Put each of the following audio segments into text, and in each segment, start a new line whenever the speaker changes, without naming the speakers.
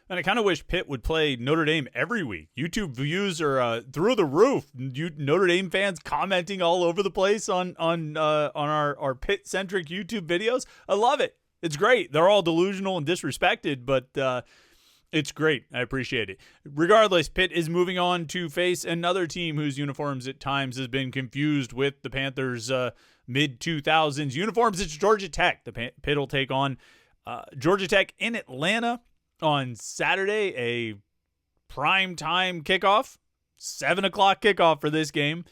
And I kind of wish Pitt would play Notre Dame every week. YouTube views are through the roof. Notre Dame fans commenting all over the place on our Pitt-centric YouTube videos. I love it. It's great. They're all delusional and disrespected, but it's great. I appreciate it. Regardless, Pitt is moving on to face another team whose uniforms at times has been confused with the Panthers' mid-2000s uniforms. It's Georgia Tech. Pitt will take on Georgia Tech in Atlanta on Saturday, a prime-time kickoff, 7 o'clock kickoff for this game.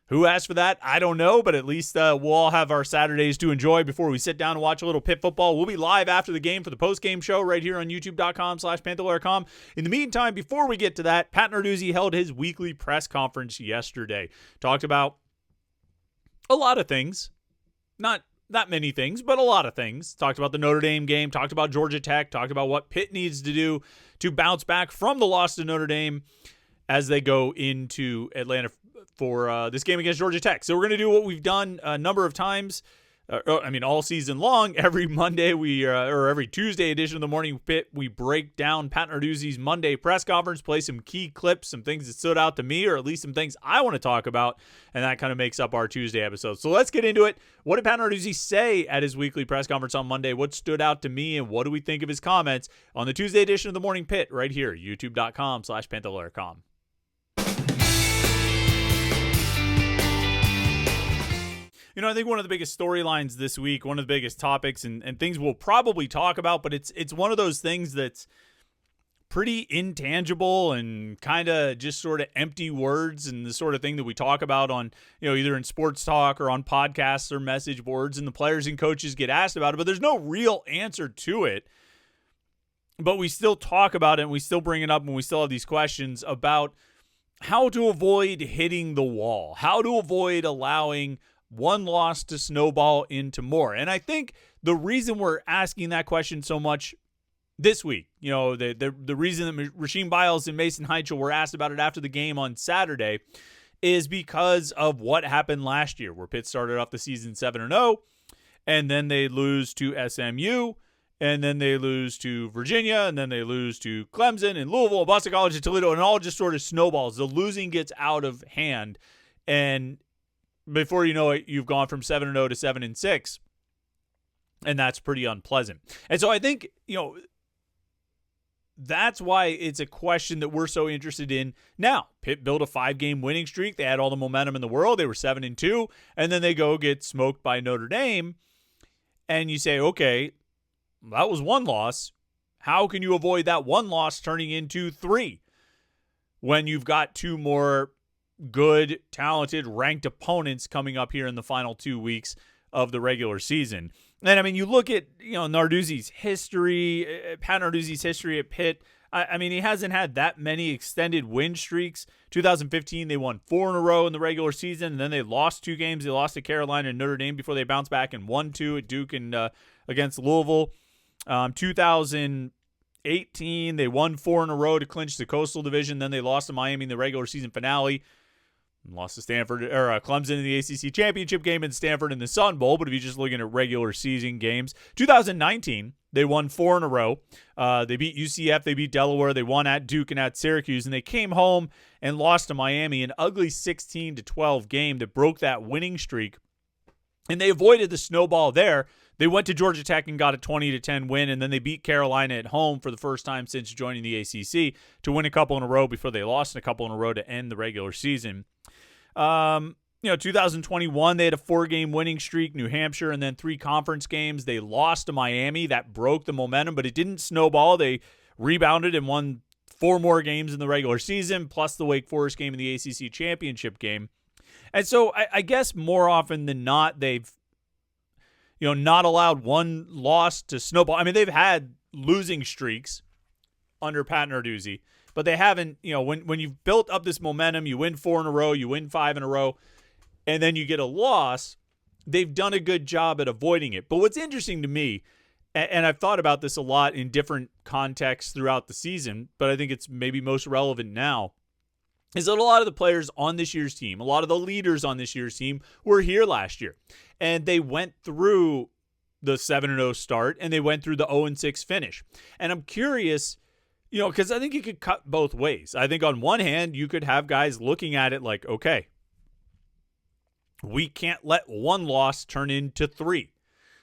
Who asked for that? I don't know, but at least we'll all have our Saturdays to enjoy before we sit down and watch a little Pitt football. We'll be live after the game for the post-game show right here on youtube.com/Panther-Lair.com. In the meantime, before we get to that, Pat Narduzzi held his weekly press conference yesterday. Talked about a lot of things. Not that many things, but a lot of things. Talked about the Notre Dame game, talked about Georgia Tech, talked about what Pitt needs to do to bounce back from the loss to Notre Dame as they go into Atlanta for this game against Georgia Tech. So we're going to do what we've done a number of times, all season long. Every Monday or every Tuesday edition of the Morning Pitt, we break down Pat Narduzzi's Monday press conference, play some key clips, some things that stood out to me, or at least some things I want to talk about, and that kind of makes up our Tuesday episode. So let's get into it. What did Pat Narduzzi say at his weekly press conference on Monday? What stood out to me, and what do we think of his comments on the Tuesday edition of the Morning Pitt right here, youtube.com/Panther-Lair.com. I think one of the biggest storylines this week, one of the biggest topics and things we'll probably talk about, but it's one of those things that's pretty intangible and kind of just sort of empty words and the sort of thing that we talk about on, either in sports talk or on podcasts or message boards, and the players and coaches get asked about it, but there's no real answer to it. But we still talk about it and we still bring it up and we still have these questions about how to avoid hitting the wall, how to avoid allowing one loss to snowball into more. And I think the reason we're asking that question so much this week, the reason that Rasheem Biles and Mason Heintschel were asked about it after the game on Saturday is because of what happened last year, where Pitt started off the season 7-0, and then they lose to SMU, and then they lose to Virginia, and then they lose to Clemson and Louisville, Boston College, and Toledo, and all just sort of snowballs. The losing gets out of hand, and before you know it, you've gone from 7-0 to 7-6, and that's pretty unpleasant. And so I think, that's why it's a question that we're so interested in now. Pitt built a 5-game winning streak. They had all the momentum in the world. They were 7-2, and then they go get smoked by Notre Dame, and you say, okay, that was one loss. How can you avoid that one loss turning into 3 when you've got 2 more good, talented, ranked opponents coming up here in the final 2 weeks of the regular season? And you look at, Narduzzi's history, Pat Narduzzi's history at Pitt. He hasn't had that many extended win streaks. 2015, they won 4 in a row in the regular season, and then they lost 2 games. They lost to Carolina and Notre Dame before they bounced back and won 2 at Duke and against Louisville. 2018, they won 4 in a row to clinch the Coastal Division. Then they lost to Miami in the regular season finale. Lost to Stanford or Clemson in the ACC championship game, and Stanford in the Sun Bowl. But if you're just looking at regular season games, 2019 they won 4 in a row. They beat UCF, they beat Delaware, they won at Duke and at Syracuse, and they came home and lost to Miami, an ugly 16-12 game that broke that winning streak. And they avoided the snowball there. They went to Georgia Tech and got a 20-10 win, and then they beat Carolina at home for the first time since joining the ACC to win a couple in a row before they lost a couple in a row to end the regular season. 2021, they had a 4-game winning streak, New Hampshire, and then 3 conference games. They lost to Miami. That broke the momentum, but it didn't snowball. They rebounded and won 4 more games in the regular season, plus the Wake Forest game in the ACC championship game. And so I guess more often than not, they've not allowed one loss to snowball. They've had losing streaks under Pat Narduzzi, but they haven't, when you've built up this momentum, you win 4 in a row, you win 5 in a row, and then you get a loss, they've done a good job at avoiding it. But what's interesting to me, and I've thought about this a lot in different contexts throughout the season, but I think it's maybe most relevant now, is that a lot of the players on this year's team, a lot of the leaders on this year's team were here last year. And they went through the 7-0 start, and they went through the 0-6 finish. And I'm curious, because I think you could cut both ways. I think on one hand, you could have guys looking at it like, okay, we can't let one loss turn into 3.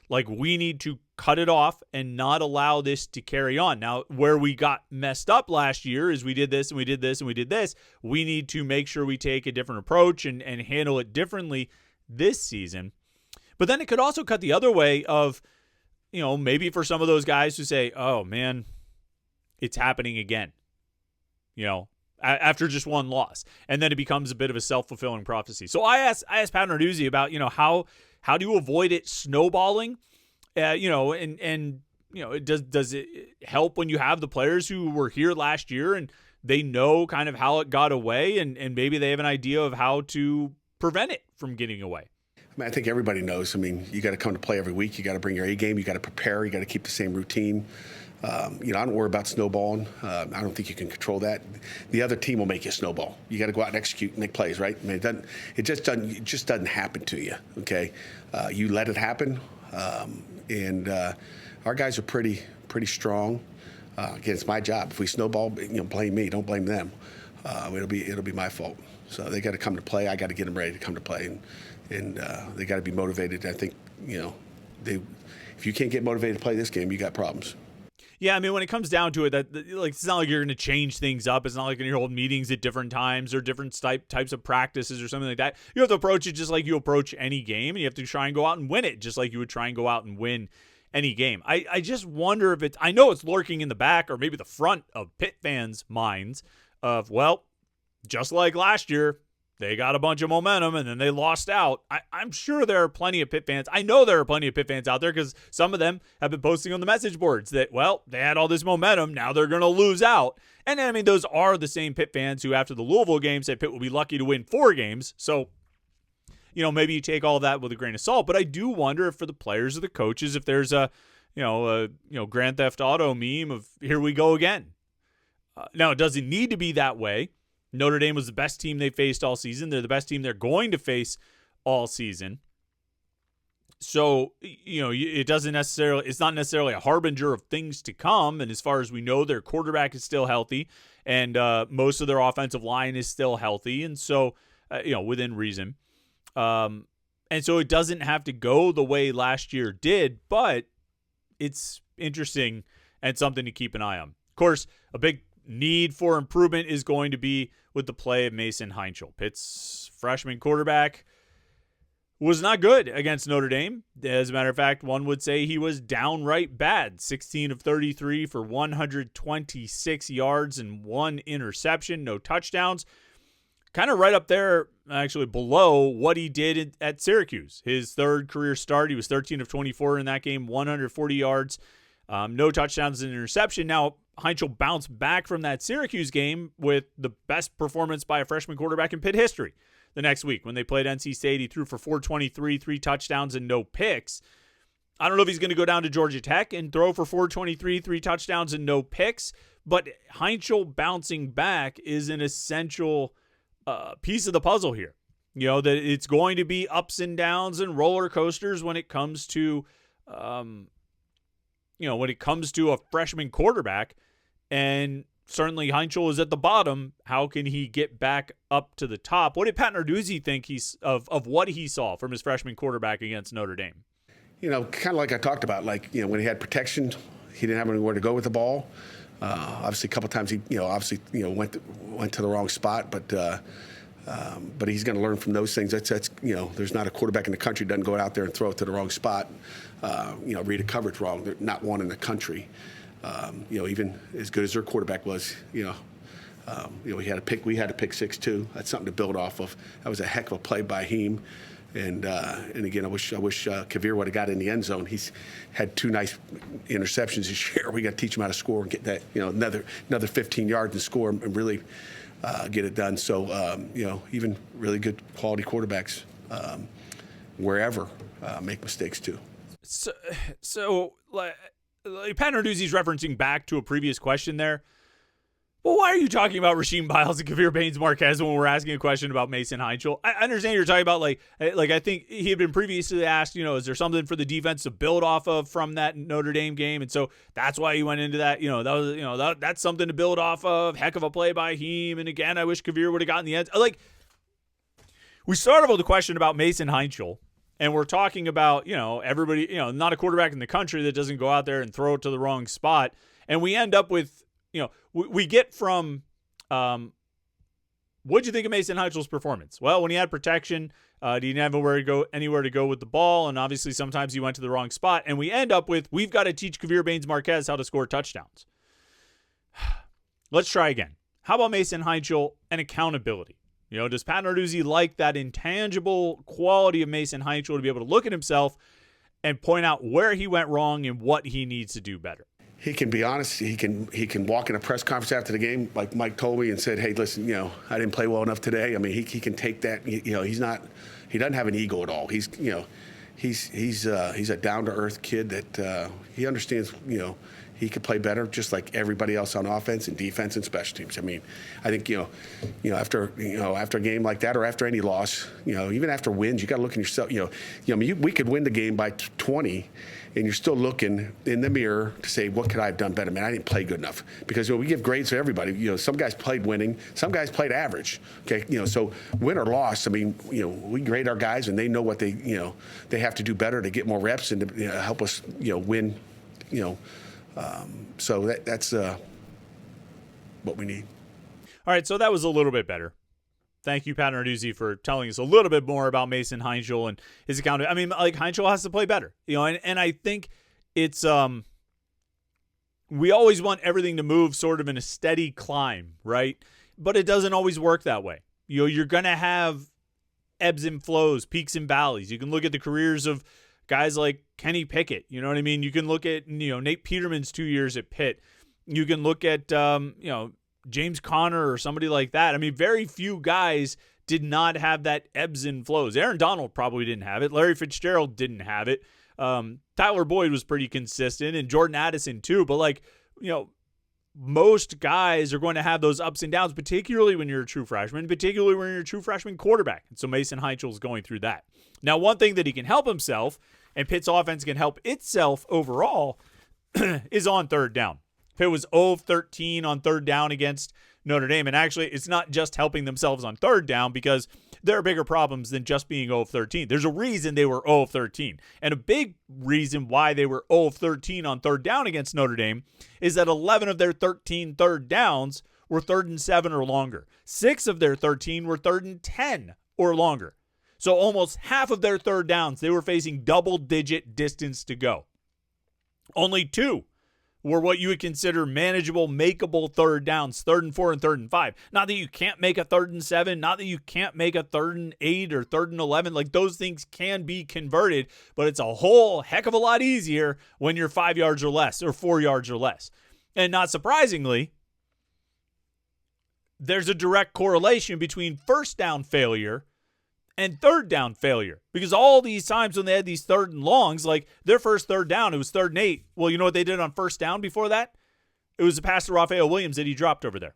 Like, we need to cut it off and not allow this to carry on. Now, where we got messed up last year is we did this and we did this and we did this. We need to make sure we take a different approach and handle it differently this season. But then it could also cut the other way of, maybe for some of those guys who say, oh, man, it's happening again, after just one loss. And then it becomes a bit of a self-fulfilling prophecy. So I asked Pat Narduzzi about, how do you avoid it snowballing? Does it help when you have the players who were here last year and they know kind of how it got away and maybe they have an idea of how to prevent it from getting away?
I think everybody knows. You got to come to play every week. You got to bring your A game. You got to prepare. You got to keep the same routine. I don't worry about snowballing. I don't think you can control that. The other team will make you snowball. You got to go out and execute and make plays, right? It just doesn't happen to you. Okay, you let it happen, and our guys are pretty strong. Again, it's my job. If we snowball, blame me. Don't blame them. It'll be my fault. So they got to come to play. I got to get them ready to come to play, and they got to be motivated. I think if you can't get motivated to play this game, you got problems.
Yeah, when it comes down to it, it's not like you're going to change things up. It's not like you're going to hold meetings at different times or different types of practices or something like that. You have to approach it just like you approach any game, and you have to try and go out and win it just like you would try and go out and win any game. I just wonder if I know it's lurking in the back or maybe the front of Pitt fans' minds of, well, just like last year, they got a bunch of momentum and then they lost out. I'm sure there are plenty of Pitt fans. I know there are plenty of Pitt fans out there because some of them have been posting on the message boards that, well, they had all this momentum. Now they're going to lose out. And those are the same Pitt fans who after the Louisville game said Pitt will be lucky to win 4 games. So, maybe you take all that with a grain of salt. But I do wonder if for the players or the coaches, if there's a Grand Theft Auto meme of here we go again. Now, it doesn't need to be that way. Notre Dame was the best team they faced all season. They're the best team they're going to face all season. So, it's not necessarily a harbinger of things to come. And as far as we know, their quarterback is still healthy and most of their offensive line is still healthy. And so, within reason. And so it doesn't have to go the way last year did, but it's interesting and something to keep an eye on. Of course, a big need for improvement is going to be with the play of Mason Heintschel. Pitt's freshman quarterback was not good against Notre Dame. As a matter of fact, one would say he was downright bad. 16 of 33 for 126 yards and 1 interception, no touchdowns. Kind of right up there, actually below what he did at Syracuse. His third career start, he was 13 of 24 in that game, 140 yards, no touchdowns and interception. Now, Heintschel bounced back from that Syracuse game with the best performance by a freshman quarterback in Pitt history. The next week, when they played NC State, he threw for 423, 3 touchdowns and no picks. I don't know if he's going to go down to Georgia Tech and throw for 423, 3 touchdowns and no picks, but Heintschel bouncing back is an essential piece of the puzzle here. That it's going to be ups and downs and roller coasters when it comes to a freshman quarterback, and certainly Heintschel is at the bottom. How can he get back up to the top? What did Pat Narduzzi think of what he saw from his freshman quarterback against Notre Dame?
Kind of like I talked about, when he had protection, he didn't have anywhere to go with the ball. Obviously, a couple times he, went to the wrong spot, but he's going to learn from those things. That's there's not a quarterback in the country that doesn't go out there and throw it to the wrong spot. Read a coverage wrong. There's not one in the country. Even as good as their quarterback was, we had a pick 6 too. That's something to build off of. That was a heck of a play by him. And again, I wish Kavir would have got in the end zone. He's had 2 nice interceptions this year. We got to teach him how to score and get that, another 15 yards and score and really get it done. So, even really good quality quarterbacks wherever make mistakes too.
So Pat Narduzzi's referencing back to a previous question there. Well, why are you talking about Rasheem Biles and Kavir Baines-Marquez when we're asking a question about Mason Heintschel? I understand you're talking about like I think he had been previously asked, is there something for the defense to build off of from that Notre Dame game, and so that's why he went into that. That was that's something to build off of. Heck of a play by Heem, and again, I wish Kavir would have gotten the end. Like, we started with a question about Mason Heintschel, and we're talking about everybody, not a quarterback in the country that doesn't go out there and throw it to the wrong spot, and we end up with. We get from, what'd you think of Mason Heintschel's performance? Well, when he had protection, he didn't have anywhere to go with the ball, and obviously sometimes he went to the wrong spot. And we end up with, we've got to teach Kavir Baines-Marquez how to score touchdowns. Let's try again. How about Mason Heintschel and accountability? Does Pat Narduzzi like that intangible quality of Mason Heintschel to be able to look at himself and point out where he went wrong and what he needs to do better?
He can be honest. He can walk in a press conference after the game, like Mike told me, and said, "Hey, listen, I didn't play well enough today." I mean, he can take that. He doesn't have an ego at all. He's a down to earth kid that he understands. He could play better, just like everybody else on offense and defense and special teams. I mean, I think after a game like that or after any loss, even after wins, you got to look at yourself. We could win the game by 20. And you're still looking in the mirror to say, what could I have done better? Man, I didn't play good enough. Because we give grades to everybody. Some guys played winning, some guys played average. Okay, so win or loss. I mean, we grade our guys, and they know what they have to do better to get more reps and to help us win. So that's what we need.
All right, so that was a little bit better. Thank you, Pat Narduzzi, for telling us a little bit more about Mason Heintschel and his account. I mean, like, Heintschel has to play better, and I think it's we always want everything to move sort of in a steady climb, right? But it doesn't always work that way. You're going to have ebbs and flows, peaks and valleys. You can look at the careers of guys like Kenny Pickett. You know what I mean? You can look at Nate Peterman's 2 years at Pitt. You can look at James Conner or somebody like that. I mean, very few guys did not have that ebbs and flows. Aaron Donald probably didn't have it. Larry Fitzgerald didn't have it. Tyler Boyd was pretty consistent, and Jordan Addison too. But most guys are going to have those ups and downs, particularly when you're a true freshman, particularly when you're a true freshman quarterback. And so Mason Heintschel is going through that. Now, one thing that he can help himself, and Pitt's offense can help itself overall, is on third down. Pitt was 0 of 13 on third down against Notre Dame. And actually, it's not just helping themselves on third down, because there are bigger problems than just being 0 of 13. There's a reason they were 0 of 13. And a big reason why they were 0 of 13 on third down against Notre Dame is that 11 of their 13 third downs were 3rd and 7 or longer. 6 of their 13 were 3rd and 10 or longer. So almost half of their third downs, they were facing double-digit distance to go. Only 2 were what you would consider manageable, makeable third downs, 3rd and 4 and 3rd and 5. Not that you can't make a 3rd and 7, not that you can't make a 3rd and 8 or 3rd and 11. Like, those things can be converted, but it's a whole heck of a lot easier when you're 5 yards or less or 4 yards or less. And not surprisingly, there's a direct correlation between first down failure and third down failure, because all these times when they had these 3rd and longs, like their first third down, it was 3rd and 8. Well, you know what they did on first down before that? It was a pass to Raphael Williams that he dropped over there.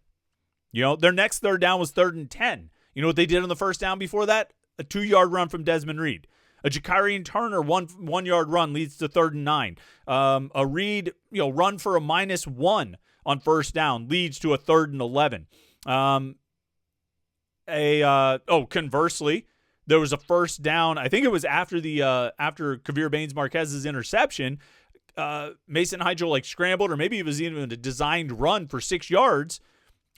Their next third down was 3rd and 10. You know what they did on the first down before that? A 2-yard run from Desmond Reed. A Jakarian Turner 1-yard run leads to 3rd and 9. A Reed, run for a -1 on first down leads to a 3rd and 11. Conversely, there was a first down. I think it was after Kavir Baines-Marquez's interception. Mason Heintschel scrambled, or maybe it was even a designed run for 6 yards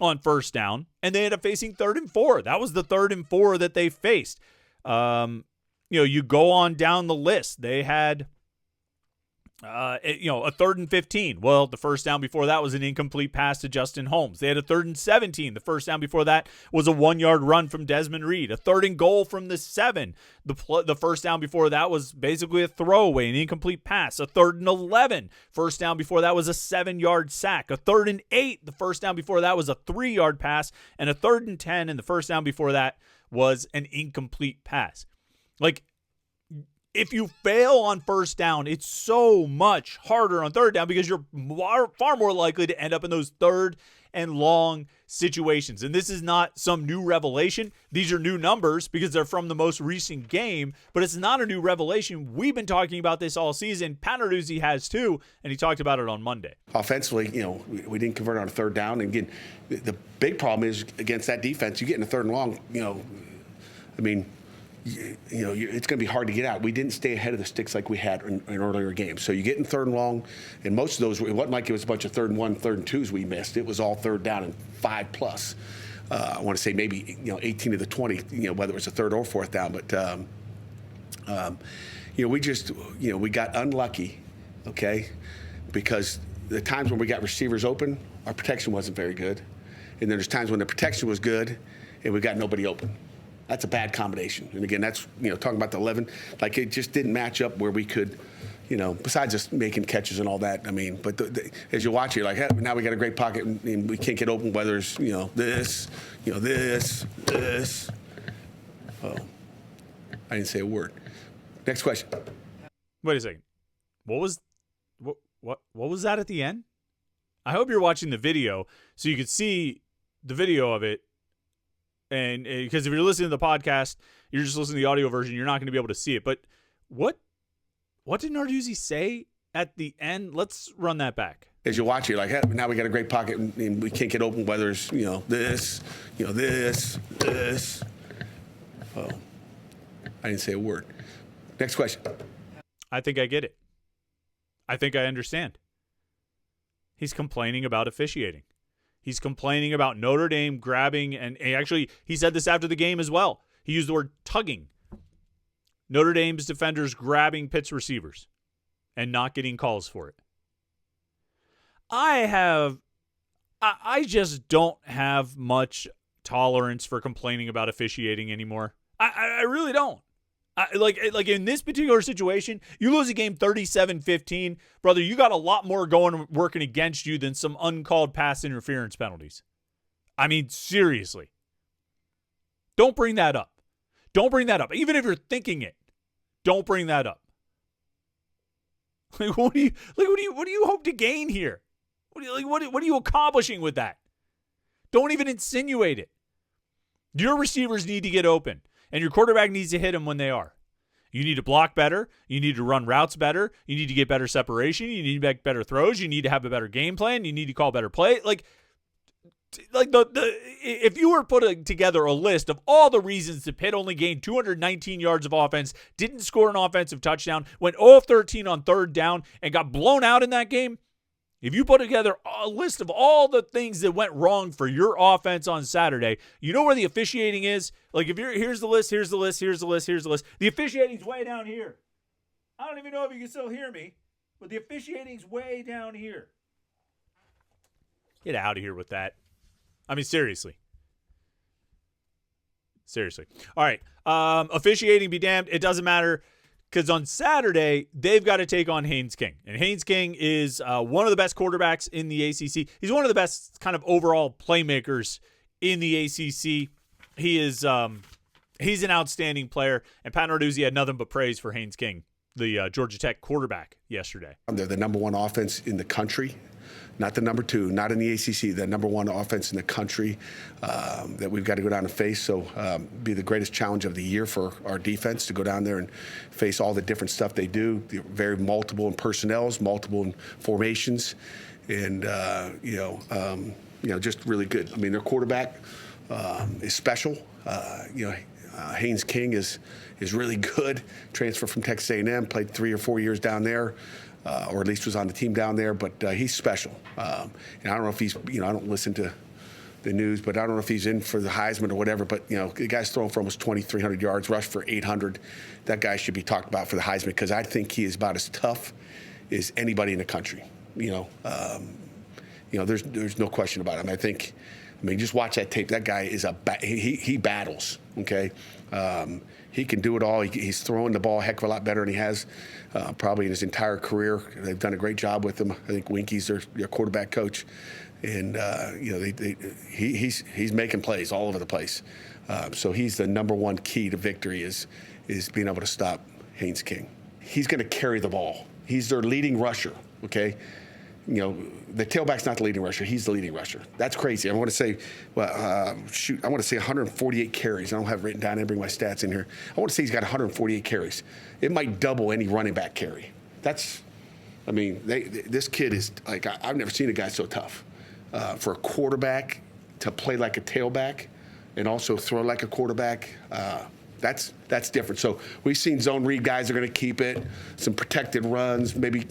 on first down, and they ended up facing 3rd and 4. That was the 3rd and 4 that they faced. You go on down the list. They had a 3rd and 15. Well, the first down before that was an incomplete pass to Justin Holmes. They had a 3rd and 17. The first down before that was a 1-yard run from Desmond Reed. A 3rd and goal from the 7. The first down before that was basically a throwaway, an incomplete pass. A 3rd and 11. First down before that was a 7-yard sack. A 3rd and 8. The first down before that was a 3-yard pass. And a 3rd and 10. And the first down before that was an incomplete pass. If you fail on first down, it's so much harder on third down, because you're far more likely to end up in those 3rd and long situations. And this is not some new revelation. These are new numbers because they're from the most recent game, but it's not a new revelation. We've been talking about this all season. Pat Narduzzi has too, and he talked about it on Monday.
Offensively, we didn't convert on a third down. And again, the big problem is against that defense, you get in a third and long, it's going to be hard to get out. We didn't stay ahead of the sticks like we had in earlier games. So you get in third and long, and most of those, it wasn't like it was a bunch of 3rd and 1, 3rd and 2s we missed. It was all third down and 5+. I want to say maybe 18 of the 20, whether it was a third or fourth down. But we got unlucky, okay, because the times when we got receivers open, our protection wasn't very good, and then there's times when the protection was good, and we got nobody open. That's a bad combination. And again, that's, talking about the 11, like it just didn't match up where we could, besides just making catches and all that. But as you watch it, you're like, hey, now we got a great pocket and we can't get open, whether it's, this. Oh, I didn't say a word. Next question.
Wait a second. What was that at the end? I hope you're watching the video so you could see the video of it. And because if you're listening to the podcast, you're just listening to the audio version, you're not going to be able to see it. But what did Narduzzi say at the end? Let's run that back.
As you watch it, you're like, hey, now we got a great pocket and we can't get open, whether it's, this. Oh, I didn't say a word. Next question.
I think I get it. I think I understand. He's complaining about officiating. He's complaining about Notre Dame grabbing, and actually he said this after the game as well. He used the word tugging. Notre Dame's defenders grabbing Pitt's receivers and not getting calls for it. I just don't have much tolerance for complaining about officiating anymore. I really don't. Like in this particular situation, you lose a game 37-15, brother, you got a lot more working against you than some uncalled pass interference penalties. Seriously. Don't bring that up. Don't bring that up. Even if you're thinking it, don't bring that up. What do you hope to gain here? What are you accomplishing with that? Don't even insinuate it. Your receivers need to get open. And your quarterback needs to hit them when they are. You need to block better. You need to run routes better. You need to get better separation. You need to make better throws. You need to have a better game plan. You need to call better play. If you were putting together a list of all the reasons that Pitt only gained 219 yards of offense, didn't score an offensive touchdown, went 0 of 13 on third down, and got blown out in that game, if you put together a list of all the things that went wrong for your offense on Saturday, you know where the officiating is? Like, here's the list. The officiating's way down here. I don't even know if you can still hear me, but the officiating's way down here. Get out of here with that. Seriously. All right. Officiating be damned. It doesn't matter. Because on Saturday, they've got to take on Haynes King. And Haynes King is one of the best quarterbacks in the ACC. He's one of the best kind of overall playmakers in the ACC. He's an outstanding player. And Pat Narduzzi had nothing but praise for Haynes King, the Georgia Tech quarterback, yesterday.
They're the number one offense in the country. Not the number two, not in the ACC, the number one offense in the country that we've got to go down and face. So be the greatest challenge of the year for our defense to go down there and face all the different stuff they do. They're very multiple in personnels, multiple in formations, and just really good. Their quarterback is special. Haynes King is really good. Transferred from Texas A&M, played 3 or 4 years down there. Or at least was on the team down there, but he's special. And I don't know if he's, I don't listen to the news, but I don't know if he's in for the Heisman or whatever. But, the guy's throwing for almost 2,300 yards, rushed for 800. That guy should be talked about for the Heisman because I think he is about as tough as anybody in the country. There's no question about him. Just watch that tape. That guy is he battles, okay? He can do it all. He's throwing the ball a heck of a lot better than he has probably in his entire career. They've done a great job with him. I think Winky's their quarterback coach. And, he's making plays all over the place. So he's the number one key to victory is being able to stop Haynes King. He's going to carry the ball. He's their leading rusher, okay? the tailback's not the leading rusher. He's the leading rusher. That's crazy. I want to say, I want to say 148 carries. I don't have it written down. I didn't bring my stats in here. I want to say he's got 148 carries. It might double any running back carry. This kid is like, I've never seen a guy so tough. For a quarterback to play like a tailback and also throw like a quarterback, that's different. So we've seen zone read guys are going to keep it, some protected runs, maybe,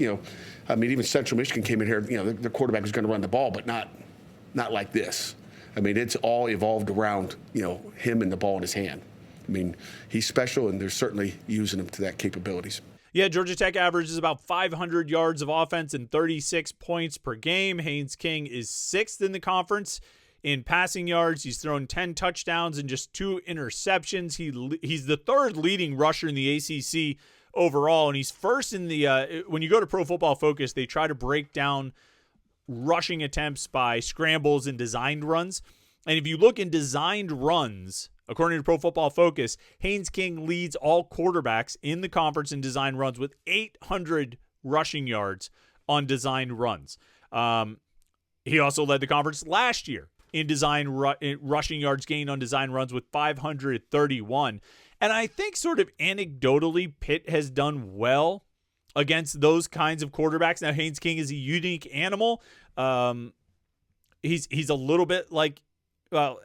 even Central Michigan came in here, the quarterback was going to run the ball, but not like this. It's all evolved around, him and the ball in his hand. He's special, and they're certainly using him to that capabilities.
Yeah, Georgia Tech averages about 500 yards of offense and 36 points per game. Haynes King is 6th in the conference in passing yards. He's thrown 10 touchdowns and just 2 interceptions. He's the 3rd leading rusher in the ACC overall, and he's first in the when you go to Pro Football Focus, they try to break down rushing attempts by scrambles and designed runs. And if you look in designed runs, according to Pro Football Focus, Haynes King leads all quarterbacks in the conference in designed runs with 800 rushing yards on designed runs. He also led the conference last year in rushing yards gained on design runs with 531. And I think sort of anecdotally, Pitt has done well against those kinds of quarterbacks. Now, Haynes King is a unique animal. He's a little bit like, well,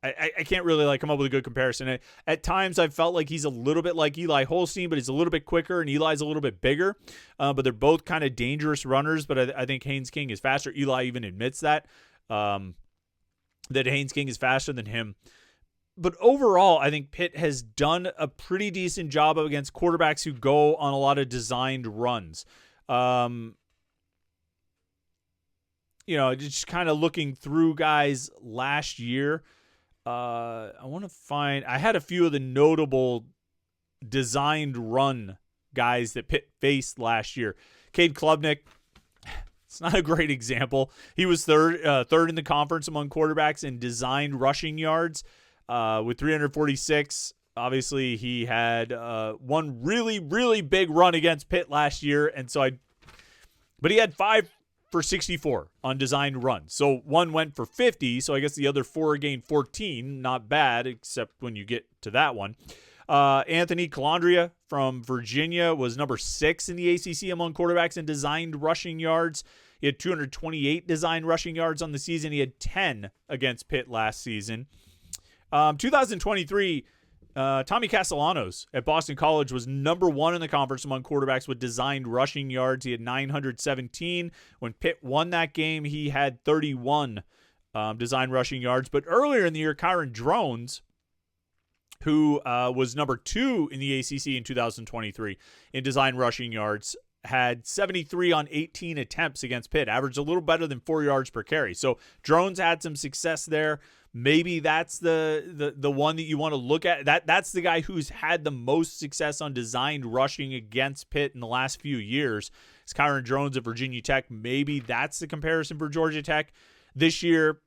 I can't really come up with a good comparison. At times, I've felt like he's a little bit like Eli Holstein, but he's a little bit quicker, and Eli's a little bit bigger. But they're both kind of dangerous runners. But I think Haynes King is faster. Eli even admits that Haynes King is faster than him. But overall, I think Pitt has done a pretty decent job against quarterbacks who go on a lot of designed runs. Just kind of looking through guys last year. I had a few of the notable designed run guys that Pitt faced last year. Cade Klubnik, it's not a great example. He was third in the conference among quarterbacks in designed rushing yards with 346. Obviously, he had one really, really big run against Pitt last year, but he had 5 for 64 on designed runs. So one went for 50, so I guess the other 4 gained 14. Not bad, except when you get to that one. Anthony Calandria from Virginia was number 6 in the ACC among quarterbacks in designed rushing yards. He had 228 designed rushing yards on the season. He had 10 against Pitt last season. 2023, Tommy Castellanos at Boston College was number 1 in the conference among quarterbacks with designed rushing yards. He had 917. When Pitt won that game, he had 31 designed rushing yards. But earlier in the year, Kyron Drones, who was number 2 in the ACC in 2023 in designed rushing yards, had 73 on 18 attempts against Pitt, averaged a little better than 4 yards per carry. So Drones had some success there. Maybe that's the one that you want to look at. That's the guy who's had the most success on designed rushing against Pitt in the last few years. It's Kyron Drones at Virginia Tech. Maybe that's the comparison for Georgia Tech. This year,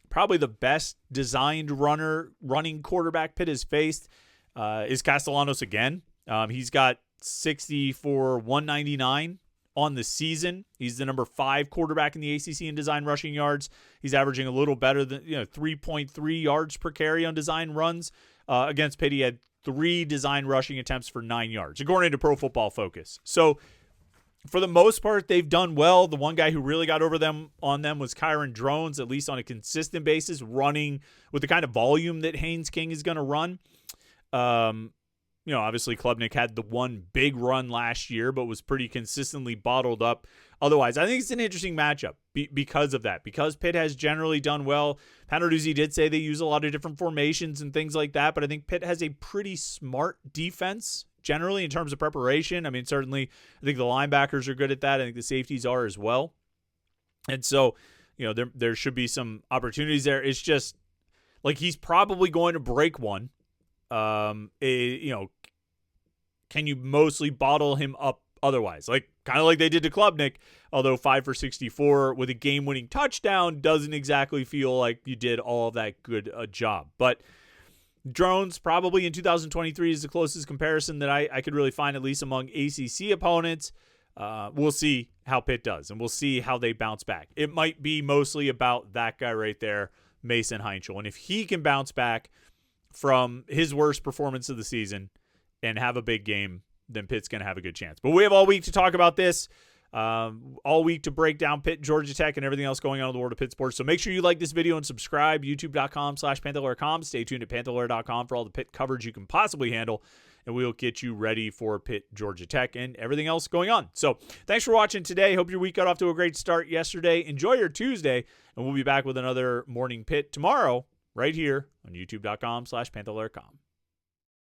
probably the best designed running quarterback Pitt has faced is Castellanos again. He's got 60 for 199 on the season. He's the number 5 quarterback in the ACC in design rushing yards. He's averaging a little better than 3.3 yards per carry on design runs. Against Pitt, he had 3 design rushing attempts for 9 yards, according to Pro Football Focus. So for the most part, they've done well. The one guy who really got over them was Kyron Drones, at least on a consistent basis, running with the kind of volume that Haynes King is going to run. Obviously Klubnik had the one big run last year, but was pretty consistently bottled up. Otherwise, I think it's an interesting matchup because of that. Because Pitt has generally done well. Pat Narduzzi did say they use a lot of different formations and things like that, but I think Pitt has a pretty smart defense generally in terms of preparation. Certainly I think the linebackers are good at that. I think the safeties are as well. And so, there should be some opportunities there. It's just like he's probably going to break one. Can you mostly bottle him up otherwise? Kind of like they did to Klubnik, although 5 for 64 with a game-winning touchdown doesn't exactly feel like you did all of that good a job. But Drones probably in 2023 is the closest comparison that I could really find, at least among ACC opponents. we'll see how Pitt does, and we'll see how they bounce back. It might be mostly about that guy right there, Mason Heintschel. And if he can bounce back from his worst performance of the season and have a big game, then Pitt's going to have a good chance. But we have all week to talk about this, all week to break down Pitt, Georgia Tech, and everything else going on in the world of Pitt sports. So make sure you like this video and subscribe, youtube.com/Panther-Lair.com. Stay tuned at Panther-Lair.com for all the Pitt coverage you can possibly handle, and we will get you ready for Pitt, Georgia Tech, and everything else going on. So thanks for watching today. Hope your week got off to a great start yesterday. Enjoy your Tuesday, and we'll be back with another Morning Pitt tomorrow right here on youtube.com/Panther-Lair.com.